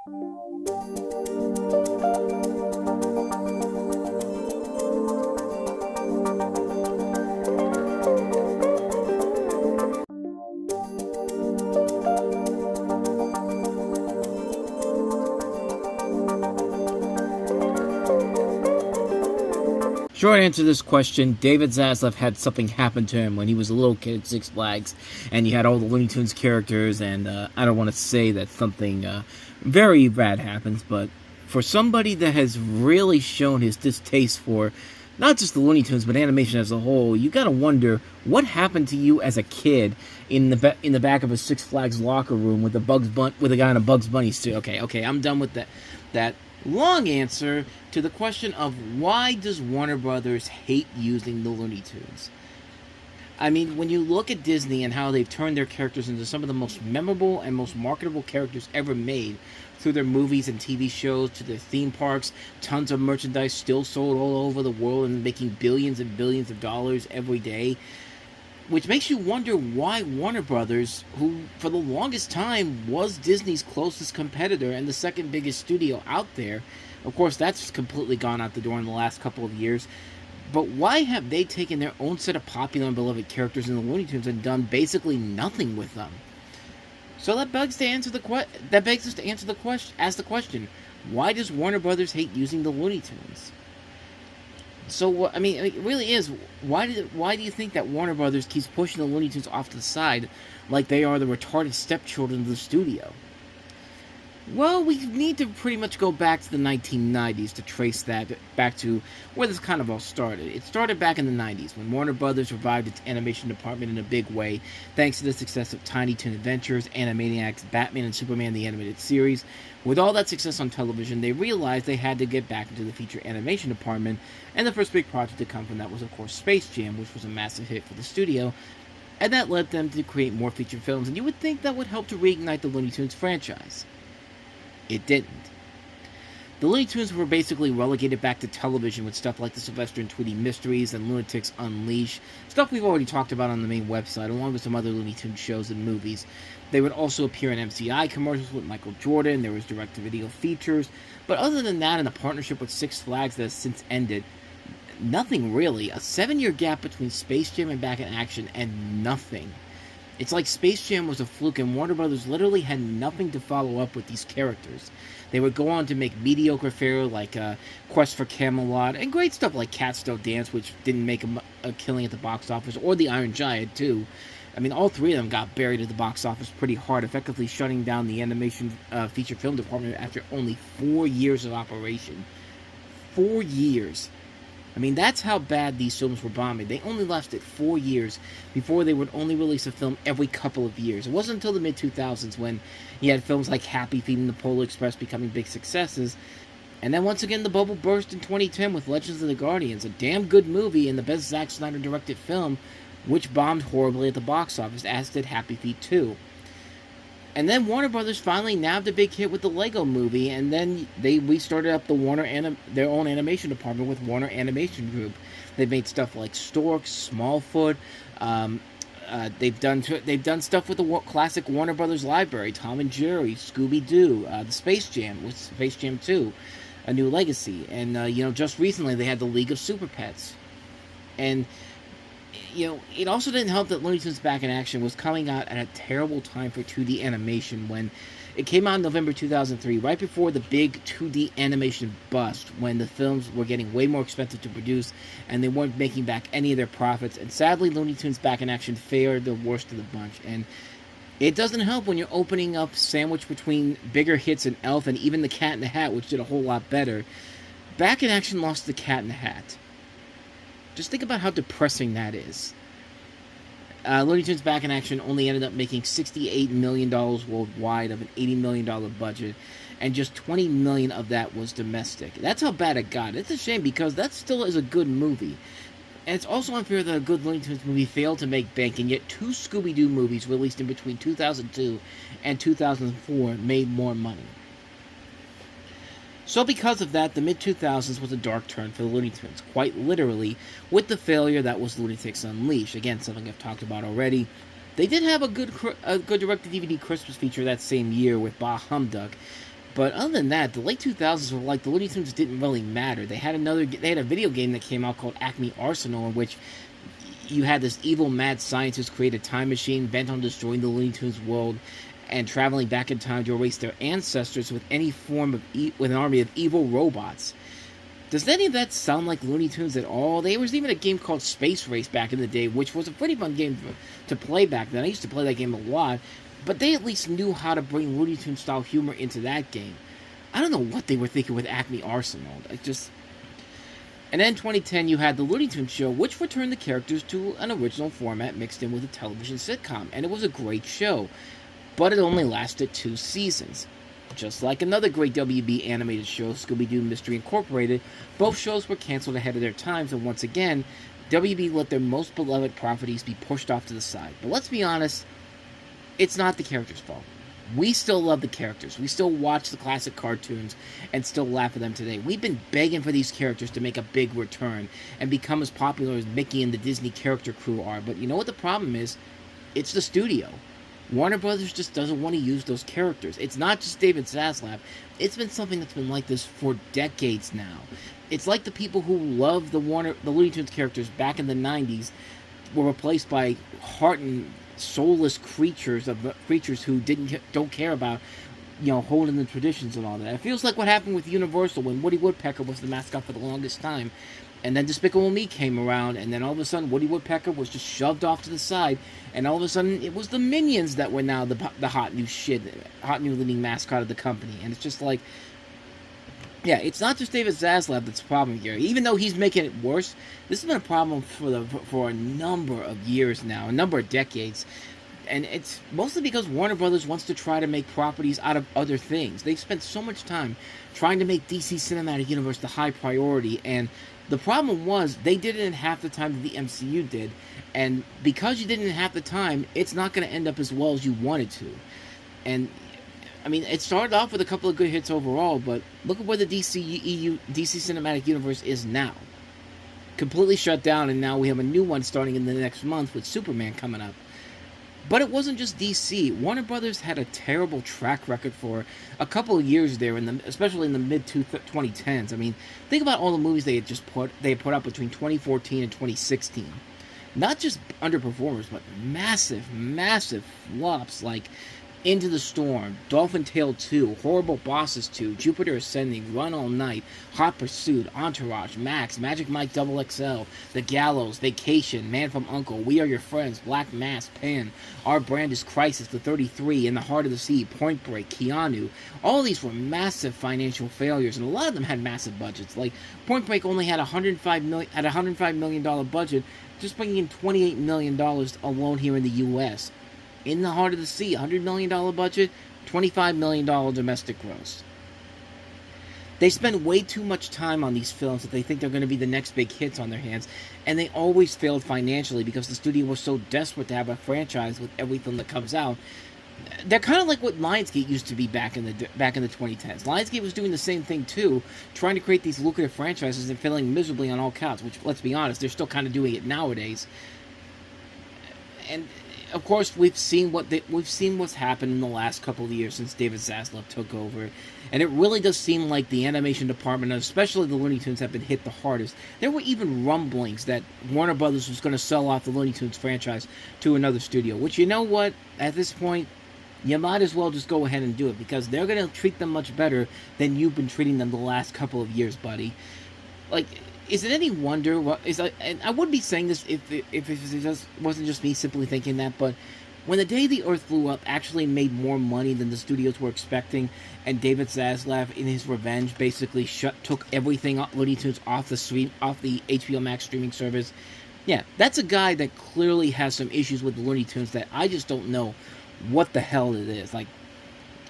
Short answer to this question, David Zaslav had something happen to him when he was a little kid at Six Flags, and you had all the Looney Tunes characters, and I don't want to say that something very bad happens, but for somebody that has really shown his distaste for not just the Looney Tunes, but animation as a whole, you gotta wonder what happened to you as a kid in the back of a Six Flags locker room with a guy in a Bugs Bunny suit. Okay, I'm done with that long answer to the question of why does Warner Brothers hate using the Looney Tunes? I mean, when you look at Disney and how they've turned their characters into some of the most memorable and most marketable characters ever made through their movies and TV shows to their theme parks, tons of merchandise still sold all over the world and making billions and billions of dollars every day, which makes you wonder why Warner Brothers, who for the longest time was Disney's closest competitor and the second biggest studio out there, of course that's completely gone out the door in the last couple of years, but why have they taken their own set of popular and beloved characters in the Looney Tunes and done basically nothing with them? So that begs us to answer the question, why does Warner Brothers hate using the Looney Tunes? So, I mean, it really is. Why do you think that Warner Brothers keeps pushing the Looney Tunes off to the side like they are the retarded stepchildren of the studio? Well, we need to pretty much go back to the 1990s to trace that back to where this kind of all started. It started back in the 90s when Warner Brothers revived its animation department in a big way thanks to the success of Tiny Toon Adventures, Animaniacs, Batman and Superman the Animated Series. With all that success on television, they realized they had to get back into the feature animation department, and the first big project to come from that was, of course, Space Jam, which was a massive hit for the studio, and that led them to create more feature films, and you would think that would help to reignite the Looney Tunes franchise. It didn't. The Looney Tunes were basically relegated back to television with stuff like the Sylvester and Tweety Mysteries and Lunatics Unleashed, stuff we've already talked about on the main website, along with some other Looney Tunes shows and movies. They would also appear in MCI commercials with Michael Jordan, there was direct-to-video features, but other than that and a partnership with Six Flags that has since ended, nothing really. A 7-year gap between Space Jam and Back in Action, and nothing. It's like Space Jam was a fluke and Warner Brothers literally had nothing to follow up with these characters. They would go on to make mediocre fare like Quest for Camelot, and great stuff like Cat Still Dance, which didn't make a killing at the box office, or The Iron Giant, too. I mean, all three of them got buried at the box office pretty hard, effectively shutting down the animation feature film department after only 4 years of operation. 4 years. I mean, that's how bad these films were bombing. They only lasted 4 years before they would only release a film every couple of years. It wasn't until the mid-2000s when you had films like Happy Feet and The Polar Express becoming big successes. And then once again, the bubble burst in 2010 with Legends of the Guardians, a damn good movie and the best Zack Snyder-directed film, which bombed horribly at the box office, as did Happy Feet 2. And then Warner Brothers finally nabbed a big hit with the Lego Movie, and then they restarted up their own animation department with Warner Animation Group. They made stuff like Stork, Smallfoot. They've done stuff with the classic Warner Brothers library, Tom and Jerry, Scooby-Doo, the Space Jam with Space Jam 2, A New Legacy, and just recently they had the League of Super Pets, and. It also didn't help that Looney Tunes Back in Action was coming out at a terrible time for 2D animation when it came out in November 2003, right before the big 2D animation bust, when the films were getting way more expensive to produce and they weren't making back any of their profits. And sadly, Looney Tunes Back in Action fared the worst of the bunch. And it doesn't help when you're opening up sandwiched between bigger hits and Elf and even The Cat in the Hat, which did a whole lot better. Back in Action lost The Cat in the Hat. Just think about how depressing that is. Looney Tunes Back in Action only ended up making $68 million worldwide of an $80 million budget, and just $20 million of that was domestic. That's how bad it got. It's a shame because that still is a good movie. And it's also unfair that a good Looney Tunes movie failed to make bank, and yet 2 Scooby-Doo movies released in between 2002 and 2004 made more money. So because of that, the mid-2000s was a dark turn for the Looney Tunes, quite literally, with the failure that was Lunatics Unleashed. Again, something I've talked about already. They did have a good direct-to-DVD Christmas feature that same year with Bah Humbug, But other than that, the late 2000s were like the Looney Tunes didn't really matter. They had a video game that came out called Acme Arsenal, in which you had this evil mad scientist create a time machine bent on destroying the Looney Tunes world and traveling back in time to erase their ancestors with any form of with an army of evil robots. Does any of that sound like Looney Tunes at all? There was even a game called Space Race back in the day, which was a pretty fun game to play back then. I used to play that game a lot, but they at least knew how to bring Looney Tunes style humor into that game. I don't know what they were thinking with Acme Arsenal. And then in 2010, you had the Looney Tunes show, which returned the characters to an original format mixed in with a television sitcom, and it was a great show. But it only lasted 2 seasons. Just like another great WB animated show, Scooby-Doo Mystery Incorporated, both shows were canceled ahead of their times, and once again, WB let their most beloved properties be pushed off to the side. But let's be honest, it's not the characters' fault. We still love the characters. We still watch the classic cartoons and still laugh at them today. We've been begging for these characters to make a big return and become as popular as Mickey and the Disney character crew are. But you know what the problem is? It's the studio. Warner Brothers just doesn't want to use those characters. It's not just David Zaslav. It's been something that's been like this for decades now. It's like the people who loved the Looney Tunes characters back in the 90s were replaced by hardened, soulless creatures who don't care about, holding the traditions and all that. It feels like what happened with Universal when Woody Woodpecker was the mascot for the longest time. And then Despicable Me came around, and then all of a sudden Woody Woodpecker was just shoved off to the side, and all of a sudden it was the Minions that were now the hot new leading mascot of the company. And it's just like, yeah, it's not just David Zaslav that's the problem here. Even though he's making it worse, this has been a problem for a number of years now, a number of decades. And it's mostly because Warner Brothers wants to try to make properties out of other things. They've spent so much time trying to make DC Cinematic Universe the high priority, and the problem was they did it in half the time that the MCU did, and because you did it in half the time, it's not going to end up as well as you wanted to. And I mean, it started off with a couple of good hits overall, but look at where the DC Cinematic Universe is now. Completely shut down, and now we have a new one starting in the next month with Superman coming up. But it wasn't just DC. Warner Brothers had a terrible track record for a couple of years there, especially in the mid-2010s. I mean, think about all the movies they had put out between 2014 and 2016. Not just underperformers, but massive, massive flops like Into the Storm, Dolphin Tale 2, Horrible Bosses 2, Jupiter Ascending, Run All Night, Hot Pursuit, Entourage, Max, Magic Mike XXL, The Gallows, Vacation, Man from U.N.C.L.E., We Are Your Friends, Black Mass, Pan, Our Brand is Crisis, The 33, In the Heart of the Sea, Point Break, Keanu. All of these were massive financial failures, and a lot of them had massive budgets. Like, Point Break only had $105 million budget, just bringing in $28 million alone here in the U.S., In the Heart of the Sea, $100 million budget, $25 million domestic gross. They spend way too much time on these films that they think they're going to be the next big hits on their hands, and they always failed financially because the studio was so desperate to have a franchise with everything that comes out. They're kind of like what Lionsgate used to be back in the 2010s. Lionsgate was doing the same thing too, trying to create these lucrative franchises and failing miserably on all counts, which, let's be honest, they're still kind of doing it nowadays. And of course, we've seen what's happened in the last couple of years since David Zaslav took over, and it really does seem like the animation department, and especially the Looney Tunes, have been hit the hardest. There were even rumblings that Warner Brothers was going to sell off the Looney Tunes franchise to another studio, which, you know what, at this point, you might as well just go ahead and do it, because they're going to treat them much better than you've been treating them the last couple of years, buddy. Like, is it any wonder and I wouldn't be saying this if it wasn't just me simply thinking that, but when The Day the Earth Blew Up actually made more money than the studios were expecting, and David Zaslav, in his revenge, basically took everything Looney Tunes off the HBO Max streaming service, yeah, that's a guy that clearly has some issues with Looney Tunes that I just don't know what the hell it is. Like,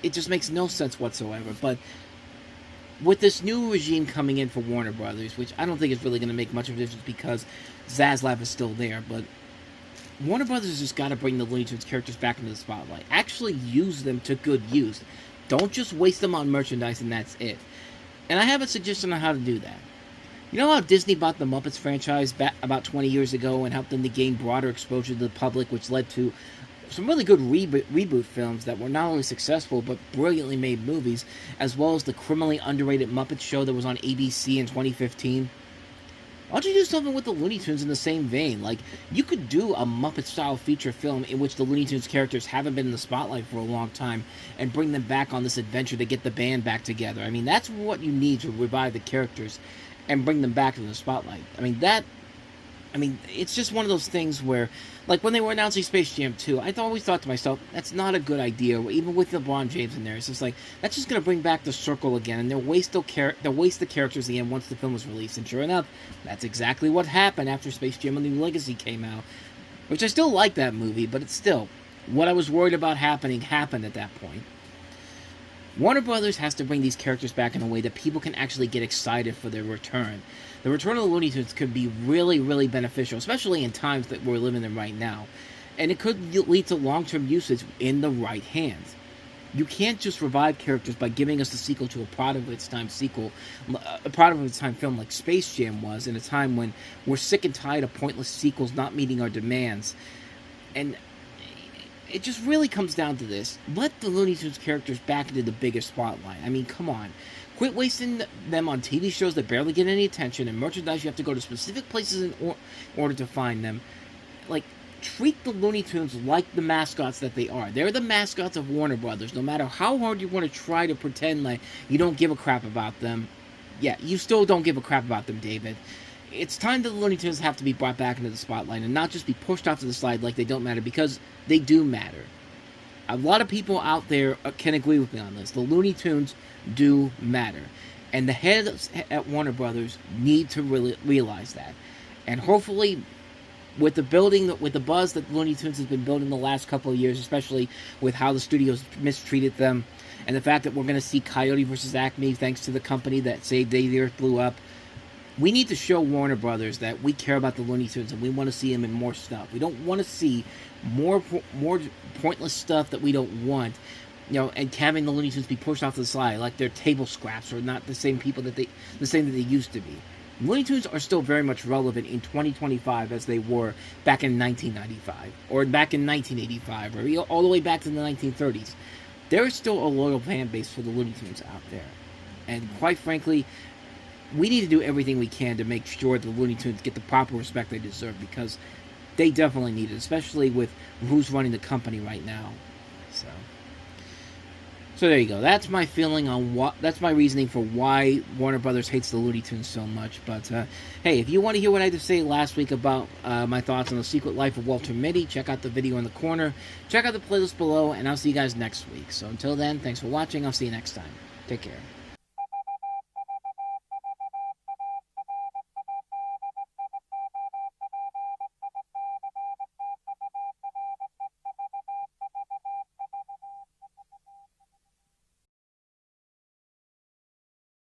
it just makes no sense whatsoever. But with this new regime coming in for Warner Brothers, which I don't think is really going to make much of a difference because Zaslav is still there, but Warner Brothers has just got to bring the Looney Tunes characters back into the spotlight. Actually use them to good use. Don't just waste them on merchandise and that's it. And I have a suggestion on how to do that. You know how Disney bought the Muppets franchise back about 20 years ago and helped them to gain broader exposure to the public, which led to some really good reboot films that were not only successful but brilliantly made movies, as well as the criminally underrated Muppet Show that was on ABC in 2015. Why don't you do something with the Looney Tunes in the same vein? Like, you could do a Muppet-style feature film in which the Looney Tunes characters haven't been in the spotlight for a long time and bring them back on this adventure to get the band back together. I mean, that's what you need to revive the characters and bring them back to the spotlight. I mean, it's just one of those things where, like, when they were announcing Space Jam 2, I always thought to myself, that's not a good idea, even with LeBron James in there. It's just like, that's just going to bring back the circle again, and they'll waste the characters again once the film was released. And sure enough, that's exactly what happened after Space Jam: A New Legacy came out, which I still like that movie, but it's still, what I was worried about happened at that point. Warner Brothers has to bring these characters back in a way that people can actually get excited for their return. The return of the Looney Tunes could be really, really beneficial, especially in times that we're living in right now. And it could lead to long-term usage in the right hands. You can't just revive characters by giving us a sequel to a product of its time film like Space Jam was, in a time when we're sick and tired of pointless sequels not meeting our demands. And it just really comes down to this. Let the Looney Tunes characters back into the bigger spotlight. I mean, come on. Quit wasting them on TV shows that barely get any attention and merchandise you have to go to specific places in order to find them. Like, treat the Looney Tunes like the mascots that they are. They're the mascots of Warner Brothers. No matter how hard you want to try to pretend like you don't give a crap about them, yeah, you still don't give a crap about them, David. It's time that the Looney Tunes have to be brought back into the spotlight and not just be pushed off to the side like they don't matter, because they do matter. A lot of people out there can agree with me on this. The Looney Tunes do matter. And the heads at Warner Brothers need to really realize that. And hopefully, with the buzz that Looney Tunes has been building the last couple of years, especially with how the studios mistreated them, and the fact that we're going to see Coyote vs. Acme thanks to the company that saved Day the Earth blew up, we need to show Warner Brothers that we care about the Looney Tunes and we want to see them in more stuff. We don't want to see more pointless stuff that we don't want, and having the Looney Tunes be pushed off to the side like they're table scraps or not the same that they used to be. Looney Tunes are still very much relevant in 2025 as they were back in 1995 or back in 1985 or all the way back to the 1930s. There is still a loyal fan base for the Looney Tunes out there, and quite frankly, we need to do everything we can to make sure the Looney Tunes get the proper respect they deserve, because they definitely need it, especially with who's running the company right now. So there you go. That's my feeling on that's my reasoning for why Warner Brothers hates the Looney Tunes so much. But hey, if you want to hear what I had to say last week about my thoughts on The Secret Life of Walter Mitty, check out the video in the corner. Check out the playlist below, and I'll see you guys next week. So until then, thanks for watching. I'll see you next time. Take care.